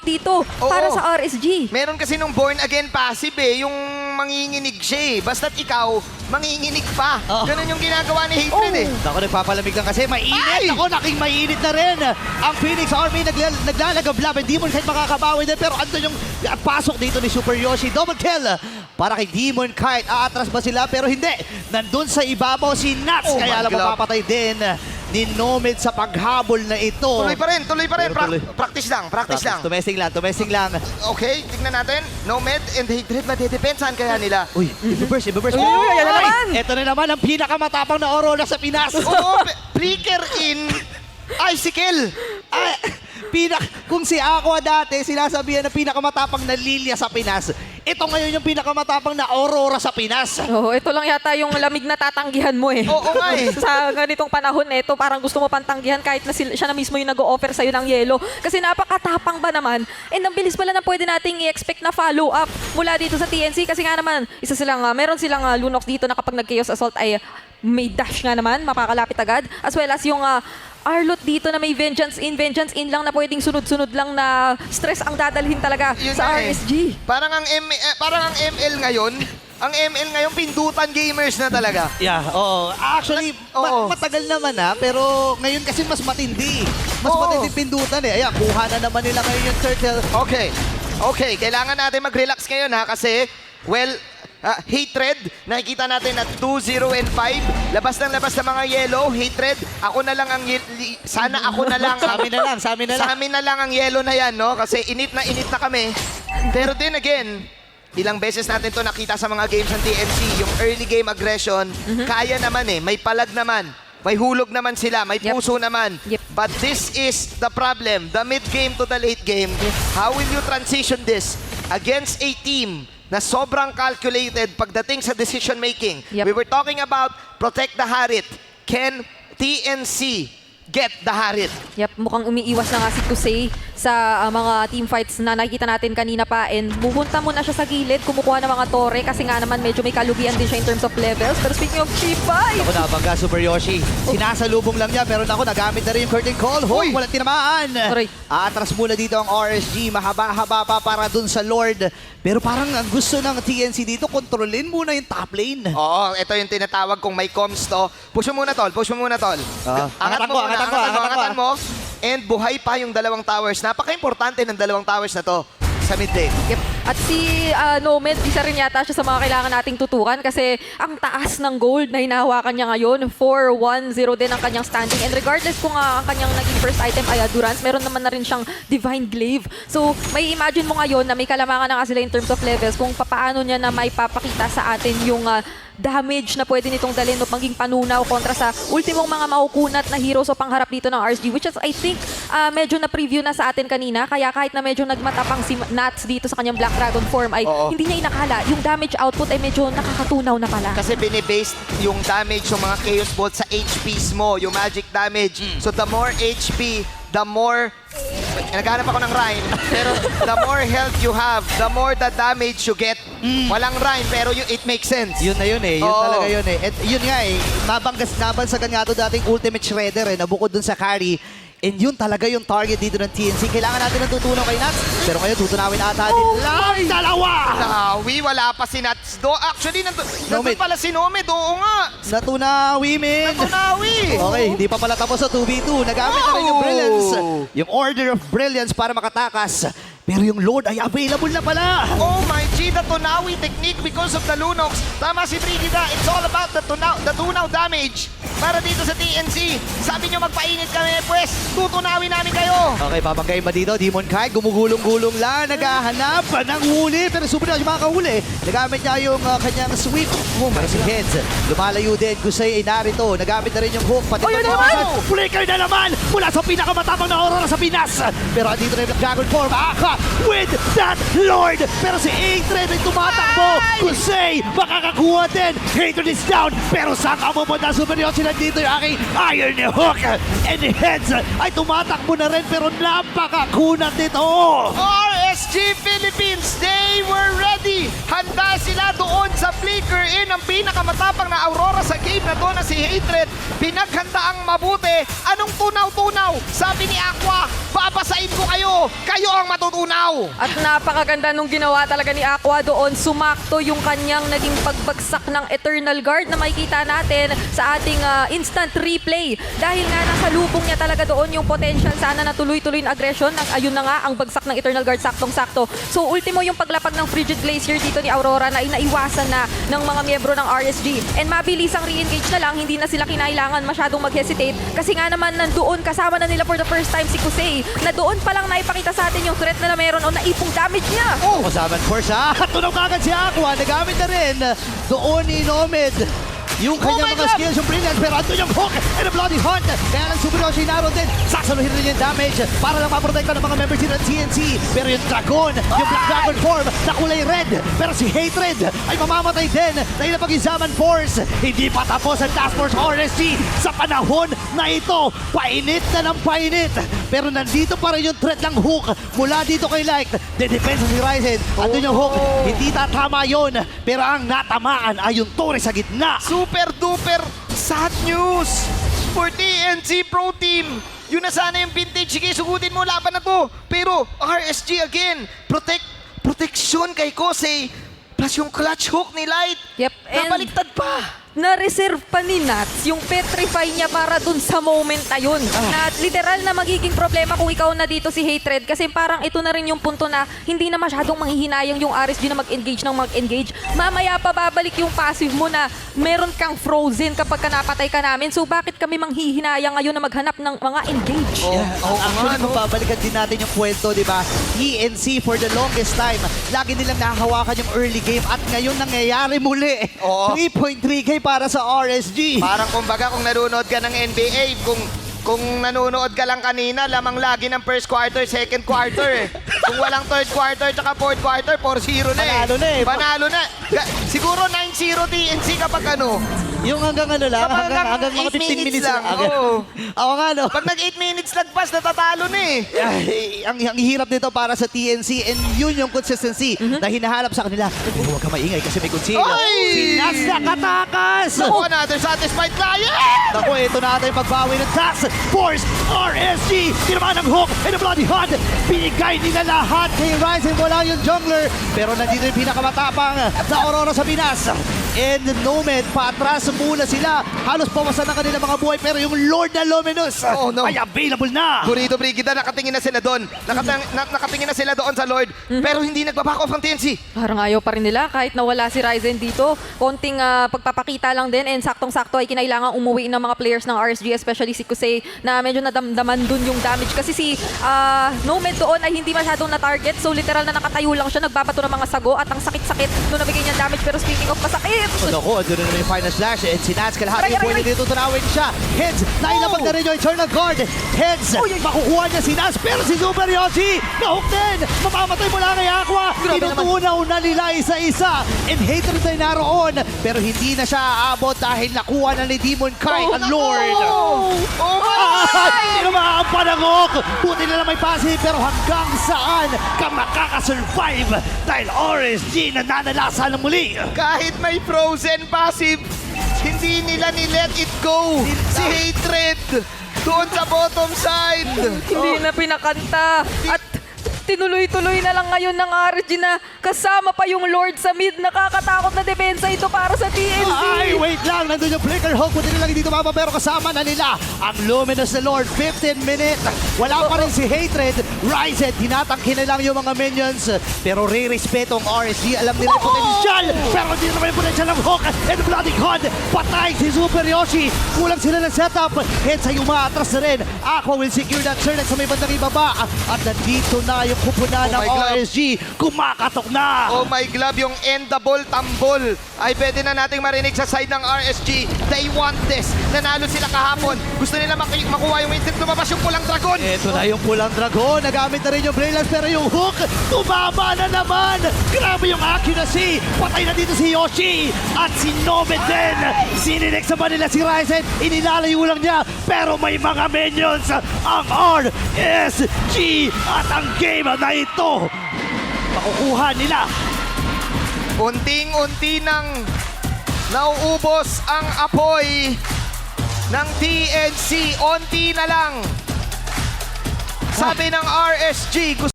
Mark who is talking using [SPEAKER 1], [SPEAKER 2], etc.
[SPEAKER 1] dito para sa RSG.
[SPEAKER 2] Meron kasi nung born again passive yung manginginig siya Basta't ikaw, manginginig pa. Ganun yung ginagawa ni Hatred
[SPEAKER 3] Ako nagpapalamig lang kasi mainit.
[SPEAKER 2] Ay!
[SPEAKER 3] Ako naking mainit na rin. Ang Phoenix Army naglalagablab. Hindi mo kahit makakabawi din. Pero andun yung pasok dito ni Super Yoshi. Double kill para kay Demon Kite. Aatras ba sila? Pero hindi. Nandun sa ibabaw si Nuts.
[SPEAKER 2] Oh
[SPEAKER 3] Kaya
[SPEAKER 2] my
[SPEAKER 3] alam
[SPEAKER 2] God.
[SPEAKER 3] mapapatay din ni Nomad sa paghabol na ito.
[SPEAKER 2] Tuloy pa rin.
[SPEAKER 3] Pero tuloy.
[SPEAKER 2] Practice lang.
[SPEAKER 3] Tumesing lang.
[SPEAKER 2] Okay, tignan natin. Nomad and Hatred, madedepensahan kaya nila.
[SPEAKER 3] Uy, ibe-burst.
[SPEAKER 1] Ayan na naman.
[SPEAKER 3] Ito na naman ang pinakamatapang na Aurora sa Pinas.
[SPEAKER 2] Oo, flicker in icicle.
[SPEAKER 3] Kung si Aqua dati, sinasabihan na pinakamatapang na Lilia sa Pinas, ito ngayon yung pinakamatapang na Aurora sa Pinas.
[SPEAKER 1] Oh, ito lang yata yung lamig na tatanggihan mo
[SPEAKER 2] Oo nga
[SPEAKER 1] Sa ganitong panahon ito, parang gusto mo pantanggihan kahit na siya na mismo yung nag-o-offer sa'yo ng yelo. Kasi napakatapang ba naman? And ang bilis pala na pwede nating i-expect na follow-up mula dito sa TNC. Kasi nga naman, meron silang Lunox dito na kapag nag-Chaos Assault ay may dash nga naman, mapakalapit agad. As well as yung Arlot dito na may Vengeance in lang na pwedeng sunod-sunod lang na stress ang dadalhin talaga
[SPEAKER 2] Yun
[SPEAKER 1] sa
[SPEAKER 2] na
[SPEAKER 1] RSG.
[SPEAKER 2] Parang ang ML ngayon, pindutan gamers na talaga.
[SPEAKER 3] Yeah, oo. Actually, matagal naman pero ngayon kasi mas matindi. Mas matindi pindutan Ayan, kuha na naman nila ngayon yung turtle.
[SPEAKER 2] Okay, kailangan natin mag-relax ngayon kasi, Hatred, nakikita natin na 2-0 and 5. Labas ng mga yellow. Hatred, ako na lang ang sana ako na lang.
[SPEAKER 3] Sa amin na lang.
[SPEAKER 2] Sa amin na lang ang yellow na yan, no? Kasi init na kami. Pero din again, ilang beses natin to nakita sa mga games ng TNC, yung early game aggression, kaya naman may palag naman. May hulog naman sila, may puso naman. But this is the problem, the mid game to the late game. How will you transition this against a team na sobrang calculated pagdating sa decision making? We were talking about protect the Harit. Can TNC get the Harit?
[SPEAKER 1] Mukhang umiiwas na nga si Kusei sa mga team fights na nakikita natin kanina pa, and pupunta muna siya sa gilid, kumukuha ng mga tore kasi nga naman medyo may kalugian din siya in terms of levels. Pero speaking of G5,
[SPEAKER 3] Ako nabangga, Super Yoshi. Sinasalubong lang niya, pero ako nagamit na rin yung curtain call. Hoy, walang tinamaan.
[SPEAKER 1] Aray.
[SPEAKER 3] Atras mula dito ang RSG, mahaba-haba pa para dun sa Lord. Pero parang ang gusto ng TNC dito, kontrolin muna yung top lane.
[SPEAKER 2] Oo, ito yung tinatawag kung may comms to. Push mo muna, tol. Angatan mo. And buhay pa yung dalawang towers. Napaka-importante ng dalawang towers na to sa mid lane.
[SPEAKER 1] At si Nomad, isa rin yata siya sa mga kailangan nating tutukan kasi ang taas ng gold na hinahawakan niya ngayon. 4-1-0 din ang kanyang standing. And regardless kung ang kanyang naging first item ay Durance, meron naman na rin siyang Divine Glaive. So, may imagine mo ngayon na may kalamangan na nga sila in terms of levels kung paano niya na may papakita sa atin yung damage na pwede nitong dalhin o maging panunaw kontra sa ultimong mga makukunat na heroes o pangharap dito ng RSG, which is I think medyo na-preview na sa atin kanina. Kaya kahit na medyo nagmatapang si Nuts dito sa kanyang Black Dragon form ay hindi niya inakala. Yung damage output ay medyo nakakatunaw na pala.
[SPEAKER 2] Kasi binibase yung damage ng mga Chaos Bolt sa HPs mo, yung magic damage. So the more HP, the more... Naghanap ako ng rhyme, pero the more health you have, the more the damage you get. Walang rhyme, pero it makes sense.
[SPEAKER 3] Yun na yun Yun talaga yun At yun nga nabansagan nga ito dating Ultimate Shredder nabukod dun sa carry. And yun talaga yung target dito ng TNC. Kailangan natin ng tutunaw kay Nuts. Pero ngayon tutunawin ata nila ang dalawa!
[SPEAKER 2] Nawi, wala pa si Nuts do. Actually, nandun pala si Nomad. Oo nga.
[SPEAKER 3] Natunawi, men!
[SPEAKER 2] Natunawi!
[SPEAKER 3] Okay, hindi pa pala tapos sa 2v2. Nagamit na rin yung Brilliance. Yung Order of Brilliance para makatakas. Pero yung Lord ay available na pala.
[SPEAKER 2] Oh my G, the Tunawi technique because of the Lunox. Tama si Brigida, it's all about the tunaw damage. Para dito sa TNC, sabi nyo magpainit kami, pues tutunawin namin kayo.
[SPEAKER 3] Okay, babanggayin ba dito? Demon Kite, gumugulong-gulong lang, naghahanap ng huli. Pero super na yung mga kahuli. Nagamit niya yung kanyang sweep. Pero si Heads, lumalayo din. Kusay ay narito. Nagamit na rin yung hook. Pati flicker na naman mula sa pinakamatapang na Aurora sa Pinas. Pero andito na yung Dragon Form. With that Lord! Pero si Hatred ay tumatakbo! Kusay, makakakuha din! Hatred is down! Pero saan ka pupunta? Superior sila dito yung aking Iron Hook! And the Heads ay tumatakbo na rin pero napakakunat nito!
[SPEAKER 2] RSG Philippines, they they were ready. Handa sila doon sa flicker in ang pinakamatapang na Aurora sa game na to na si Hatred. Pinaghanda ang mabuti. Anong tunaw-tunaw? Sabi ni Aqua, babasain ko kayo. Kayo ang matutunaw.
[SPEAKER 1] At napakaganda nung ginawa talaga ni Aqua doon. Sumakto yung kanyang naging pagbagsak ng Eternal Guard na makikita natin sa ating instant replay. Dahil nga nasa lubong niya talaga doon yung potential sana na tuloy-tuloy na aggression. Ayun na nga ang bagsak ng Eternal Guard, saktong-sakto. So ultimo yung paglapag ng Frigid Glacier dito ni Aurora na inaiwasan na ng mga miyembro ng RSG. And mabilis ang re-engage na lang, hindi na sila kinailangan masyadong mag-hesitate kasi nga naman nandoon kasama na nila for the first time si Kusei na doon pa lang naipakita sa atin yung threat na meron o naipong damage niya.
[SPEAKER 3] Oh, kasama for siya. Tunog agad si Aqua. Nagamit na rin doon ni Nomad. Yung kanyang
[SPEAKER 2] my
[SPEAKER 3] mga
[SPEAKER 2] God!
[SPEAKER 3] skills, yung brilliance, pero andun yung hook and a bloody hunt. Kaya lang Super Yoshi naroon din. Saksaluhin rin yung damage para lang maprotekta ng mga members ng TNC. Pero yung Dragon, yung Black Dragon form na kulay red. Pero si Hatred ay mamamatay din dahil napag-examine force. Hindi pa tapos ang Task Force RSG sa panahon na ito. Painit na ng painit. Pero nandito pa rin yung threat ng hook mula dito kay Light. Dedepensa si Ryzen. Andun yung hook. Hindi tatama yun. Pero ang natamaan ay yung Torre sa gitna.
[SPEAKER 2] Super duper sad news for TNC Pro Team. Yun na sana yung vintage. Sige, sugutin mo laban na to. Pero RSG again, protection kay Kosei. Plus yung clutch hook ni Light.
[SPEAKER 1] Yep, and
[SPEAKER 2] Nabaliktad pa.
[SPEAKER 1] na-reserve pa ni Nats yung petrify niya para dun sa moment na yun. Na literal na magiging problema kung ikaw na dito si Hatred kasi parang ito na rin yung punto na hindi na masyadong manghihinayang yung RSG na mag-engage. Mamaya pa babalik yung passive mo na meron kang frozen kapag ka napatay ka namin. So bakit kami manghihinayang ngayon na maghanap ng mga engage?
[SPEAKER 3] Actually, kung babalikan din natin yung kwento, di ba? TNC for the longest time, lagi nilang nahahawakan yung early game at ngayon nangyayari muli.
[SPEAKER 2] Oo.
[SPEAKER 3] 3.3k para sa RSG.
[SPEAKER 2] Parang kumbaga kung nanonood ka ng NBA, kung nanonood ka lang kanina, lamang lagi ng first quarter, second quarter eh. Kung walang third quarter tsaka fourth quarter, 4-0 na eh.
[SPEAKER 3] Panalo na eh.
[SPEAKER 2] Panalo na. Siguro 9-0 TNC kapag ano.
[SPEAKER 3] Yung hanggang ano lang,
[SPEAKER 2] Kapag
[SPEAKER 3] hanggang mga
[SPEAKER 2] 8
[SPEAKER 3] 15 minutes
[SPEAKER 2] lang.
[SPEAKER 3] lang.
[SPEAKER 2] Oo.
[SPEAKER 3] Oo nga, no?
[SPEAKER 2] Pag nag 8 minutes lagpas, natatalo na eh.
[SPEAKER 3] Ay, ang hirap nito para sa TNC and yun yung consistency na hinahanap sa kanila. Huwag ka maingay kasi may conceal.
[SPEAKER 2] Oy!
[SPEAKER 3] Si Nats nakatakas!
[SPEAKER 2] Naku, another satisfied client!
[SPEAKER 3] Naku, ito na ata yung pagbawi ng Task Force RSG. Tinamaan ng hook and a bloody hunt. Binigay nila lahat kay Ryzen. Wala yung jungler. Pero nandito yung pinakamatapang na Aurora sa Pinas. And Nomad, paatras muna sila. Halos pawasan na kanila mga buhay. Pero yung Lord na Luminous
[SPEAKER 2] Oh, no.
[SPEAKER 3] ay available na.
[SPEAKER 2] Burrito Brigida, nakatingin na sila doon. Nakatingin na sila doon sa Lord. Pero hindi nagbaback off ang TNC.
[SPEAKER 1] Parang ayaw pa rin nila kahit nawala si Ryzen dito. Konting pagpapakita lang din and saktong-sakto ay kinailangan umuwi ng mga players ng RSG, especially si Kusei na medyo nadamdaman dun yung damage. Kasi si Nomad doon ay hindi masyadong na-target. So literal na nakatayo lang siya, nagbabato ng mga sago at ang sakit-sakit nung nabigay niya damage. Pero speaking of masakit,
[SPEAKER 3] Naku, andun na yung final slash. And si Nats kalahati yung pwede dito tunawin siya. Heads, nailapag na rin yung Eternal Guard. Heads, makukuha niya si Nats. Pero si Super Yoshi, nahook din. Mamamatay mula kay Aqua. Tinutunaw na nila isa-isa. And Hatred ay naroon. Pero hindi na siya aabot dahil nakuha na ni Demon Kai ang Lord.
[SPEAKER 2] Oh my!
[SPEAKER 3] Tinamaan pa ng hook. Buti na lang may passive. Pero hanggang saan ka makakasurvive? Dahil RSG nananalasa ng muli.
[SPEAKER 2] Kahit may frozen passive, hindi nila ni-let it go. Si Hatred doon sa bottom side.
[SPEAKER 1] hindi na pinakanta. At tinuloy-tuloy na lang ngayon ng RSG na kasama pa yung Lord sa mid. Nakakatakot na depensa ito para sa TNC.
[SPEAKER 3] Ay, wait lang. Nandun yung Flicker Hawk. Buti nilang hindi tumama pero kasama na nila ang Luminous na Lord. 15 minutes. Wala pa rin si Hatred. Ryzen, tinatangkin na lang yung mga minions. Pero re-respeto ang RSG. Alam nila yung potensyal. Pero hindi naman yung potensyal ng Hawk. And Bloody God. Patay si Super Yoshi. Kulang sila ng setup. Heads ay umaatras na rin. Aqua will secure that Cernet sa may bandang ibaba. At nandito na yung kupunan ng
[SPEAKER 2] my God.
[SPEAKER 3] RSG. Kumakatok na.
[SPEAKER 2] Oh my glove, yung endable tambol ay pwede na nating marinig sa side ng RSG. They want this. Nanalo sila kahapon. Gusto nila makuha yung instant. Lumabas yung pulang dragon.
[SPEAKER 3] Ito na yung pulang dragon. Nagamit na rin yung Brilliance pero yung hook, tumama na naman. Grabe yung accuracy. Patay na dito si Yoshi. At si Nomad din. Sininek sa Manila si Ryzen. Inilalayo lang niya. Pero may mga minions ang RSG. At ang game na ito makukuha nila.
[SPEAKER 2] Unting-unti nang nauubos ang apoy ng TNC. Unti na lang. Sabi ng RSG,